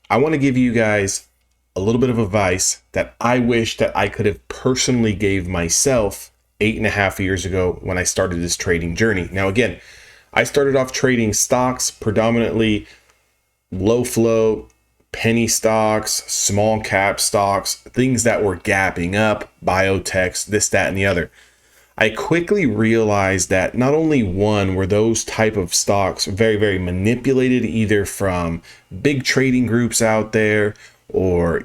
I want to give you guys a little bit of advice that I wish that I could have personally gave myself 8.5 years ago when I started this trading journey. Now, again, I started off trading stocks, predominantly low flow, penny stocks, small cap stocks, things that were gapping up, biotechs, this, that, and the other. I quickly realized that not only one were those type of stocks very, very manipulated, either from big trading groups out there or,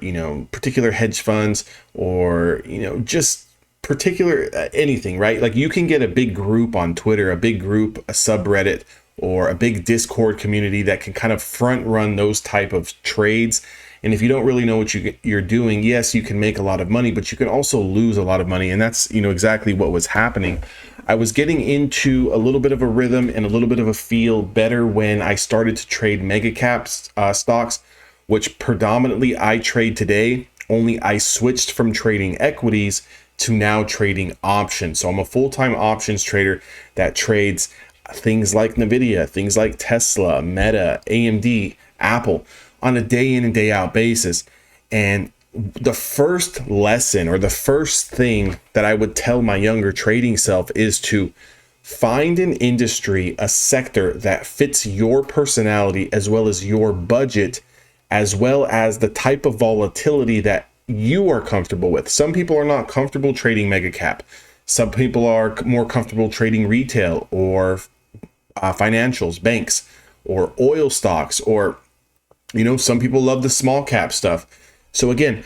particular hedge funds or, just particular anything, right? Like you can get a big group on Twitter, a big group, a subreddit, or a big Discord community that can kind of front run those type of trades. And if you don't really know what you're doing, yes, you can make a lot of money, but you can also lose a lot of money. And that's, exactly what was happening. I was getting into a little bit of a rhythm and a little bit of a feel better when I started to trade mega caps stocks, which predominantly I trade today. Only I switched from trading equities to now trading options. So I'm a full-time options trader that trades things like Nvidia, things like Tesla, Meta, AMD, Apple on a day in and day out basis. And the first lesson or the first thing that I would tell my younger trading self is to find an industry, a sector that fits your personality as well as your budget, as well as the type of volatility that you are comfortable with. Some people are not comfortable trading mega cap. Some people are more comfortable trading retail or financials, banks, or oil stocks, or some people love the small cap stuff. So again,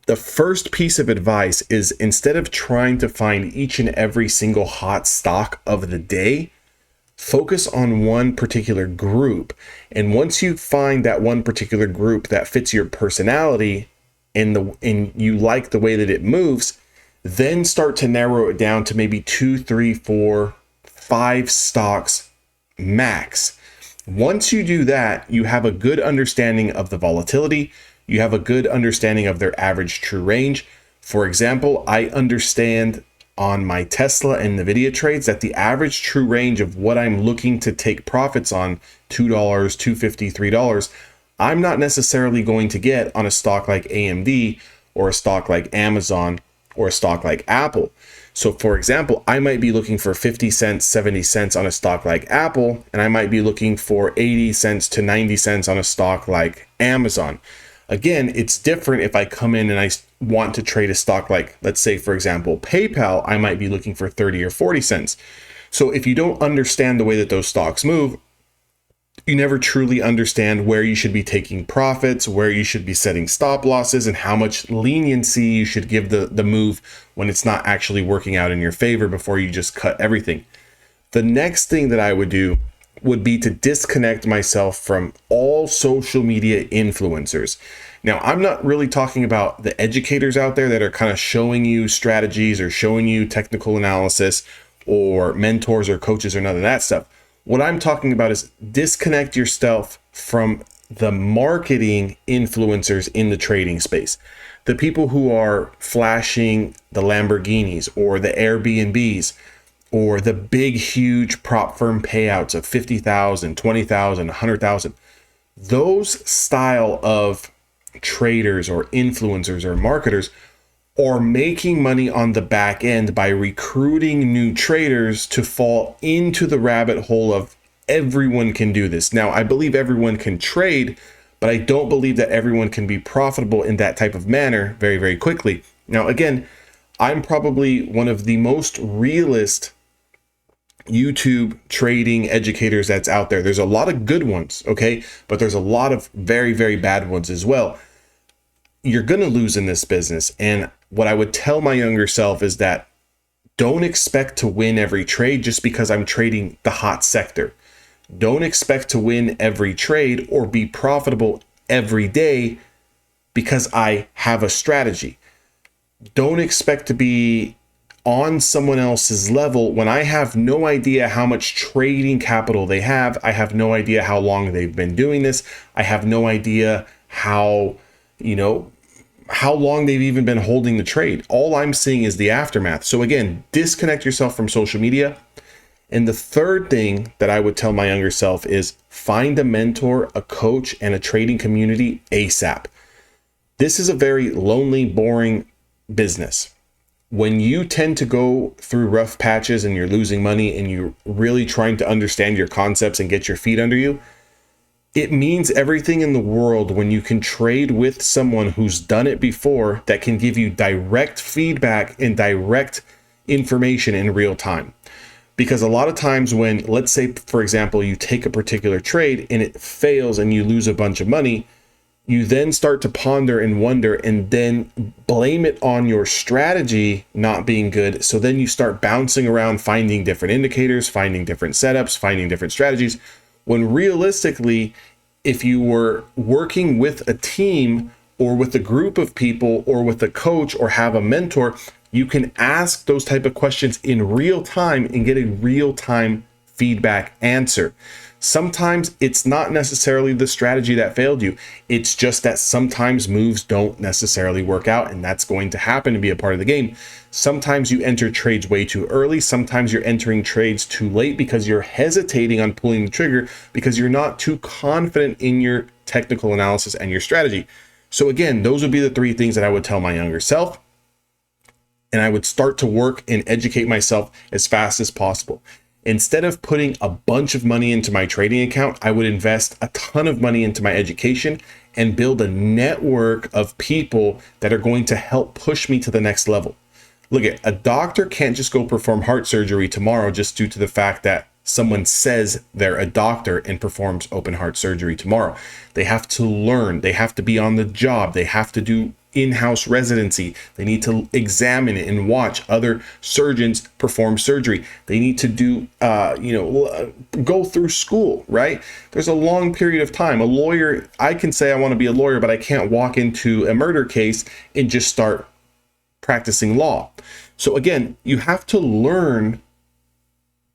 the first piece of advice is instead of trying to find each and every single hot stock of the day, focus on one particular group. And once you find that one particular group that fits your personality and you like the way that it moves, then start to narrow it down to maybe 2, 3, 4, 5 stocks max. Once you do that, you have a good understanding of the volatility. You have a good understanding of their average true range. For example, I understand on my Tesla and Nvidia trades that the average true range of what I'm looking to take profits on, $2, $2.50, $3, I'm not necessarily going to get on a stock like AMD or a stock like Amazon or a stock like Apple. So for example, I might be looking for 50 cents, 70 cents on a stock like Apple, and I might be looking for 80 cents to 90 cents on a stock like Amazon. Again, it's different if I come in and I want to trade a stock like, let's say, for example, PayPal, I might be looking for 30 or 40 cents. So if you don't understand the way that those stocks move, you never truly understand where you should be taking profits, where you should be setting stop losses, and how much leniency you should give the move when it's not actually working out in your favor before you just cut everything. The next thing that I would do would be to disconnect myself from all social media influencers. Now, I'm not really talking about the educators out there that are kind of showing you strategies or showing you technical analysis or mentors or coaches or none of that stuff. What I'm talking about is disconnect yourself from the marketing influencers in the trading space. The people who are flashing the Lamborghinis or the Airbnbs or the big, huge prop firm payouts of 50,000, 20,000, 100,000. Those style of traders or influencers or marketers are making money on the back end by recruiting new traders to fall into the rabbit hole of everyone can do this. Now, I believe everyone can trade, but I don't believe that everyone can be profitable in that type of manner very, very quickly. Now, again, I'm probably one of the most realist YouTube trading educators that's out there. There's a lot of good ones, okay? But there's a lot of very, very bad ones as well. You're going to lose in this business. And what I would tell my younger self is that don't expect to win every trade just because I'm trading the hot sector. Don't expect to win every trade or be profitable every day because I have a strategy. Don't expect to be on someone else's level when I have no idea how much trading capital they have. I have no idea how long they've been doing this. I have no idea how long they've even been holding the trade. All I'm seeing is the aftermath. So again, disconnect yourself from social media. And the third thing that I would tell my younger self is find a mentor, a coach, and a trading community ASAP. This is a very lonely, boring business. When you tend to go through rough patches and you're losing money and you're really trying to understand your concepts and get your feet under you, it means everything in the world when you can trade with someone who's done it before that can give you direct feedback and direct information in real time. Because a lot of times when, let's say, for example, you take a particular trade and it fails and you lose a bunch of money, you then start to ponder and wonder and then blame it on your strategy not being good. So then you start bouncing around, finding different indicators, finding different setups, finding different strategies. When realistically, if you were working with a team or with a group of people or with a coach or have a mentor, you can ask those type of questions in real time and get a real time feedback answer. Sometimes it's not necessarily the strategy that failed you. It's just that sometimes moves don't necessarily work out, and that's going to happen to be a part of the game. Sometimes you enter trades way too early. Sometimes you're entering trades too late because you're hesitating on pulling the trigger because you're not too confident in your technical analysis and your strategy. So again, those would be the three things that I would tell my younger self. And I would start to work and educate myself as fast as possible. Instead of putting a bunch of money into my trading account, I would invest a ton of money into my education and build a network of people that are going to help push me to the next level. Look, a doctor can't just go perform heart surgery tomorrow just due to the fact that someone says they're a doctor and performs open heart surgery tomorrow. They have to learn. They have to be on the job. They have to do in-house residency. They need to examine it and watch other surgeons perform surgery. They need to do, go through school, right? There's a long period of time. A lawyer, I can say I want to be a lawyer, but I can't walk into a murder case and just start practicing law. So again, you have to learn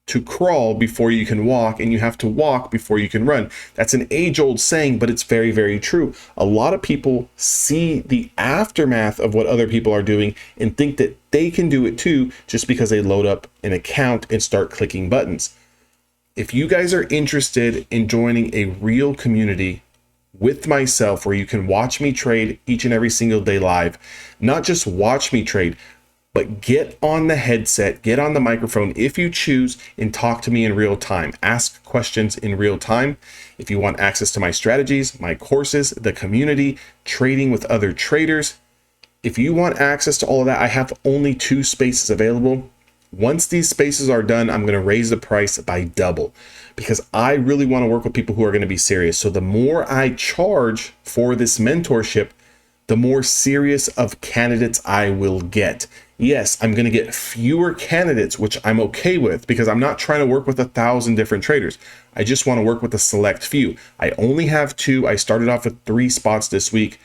to crawl before you can walk, and you have to walk before you can run. That's an age-old saying, but it's very, very true. A lot of people see the aftermath of what other people are doing and think that they can do it too just because they load up an account and start clicking buttons. If you guys are interested in joining a real community with myself where you can watch me trade each and every single day live, not just watch me trade, but get on the headset, get on the microphone if you choose, and talk to me in real time. Ask questions in real time. If you want access to my strategies, my courses, the community, trading with other traders, if you want access to all of that, I have only 2 spaces available. Once these spaces are done, I'm going to raise the price by double because I really want to work with people who are going to be serious. So the more I charge for this mentorship, the more serious of candidates I will get. Yes, I'm going to get fewer candidates, which I'm okay with because I'm not trying to work with 1,000 different traders. I just want to work with a select few. I only have 2. I started off with 3 spots this week.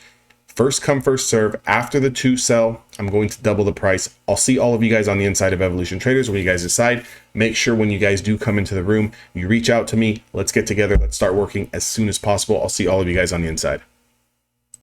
First come, first serve. After the 2 sell, I'm going to double the price. I'll see all of you guys on the inside of Evolution Traders when you guys decide. Make sure when you guys do come into the room, you reach out to me. Let's get together. Let's start working as soon as possible. I'll see all of you guys on the inside.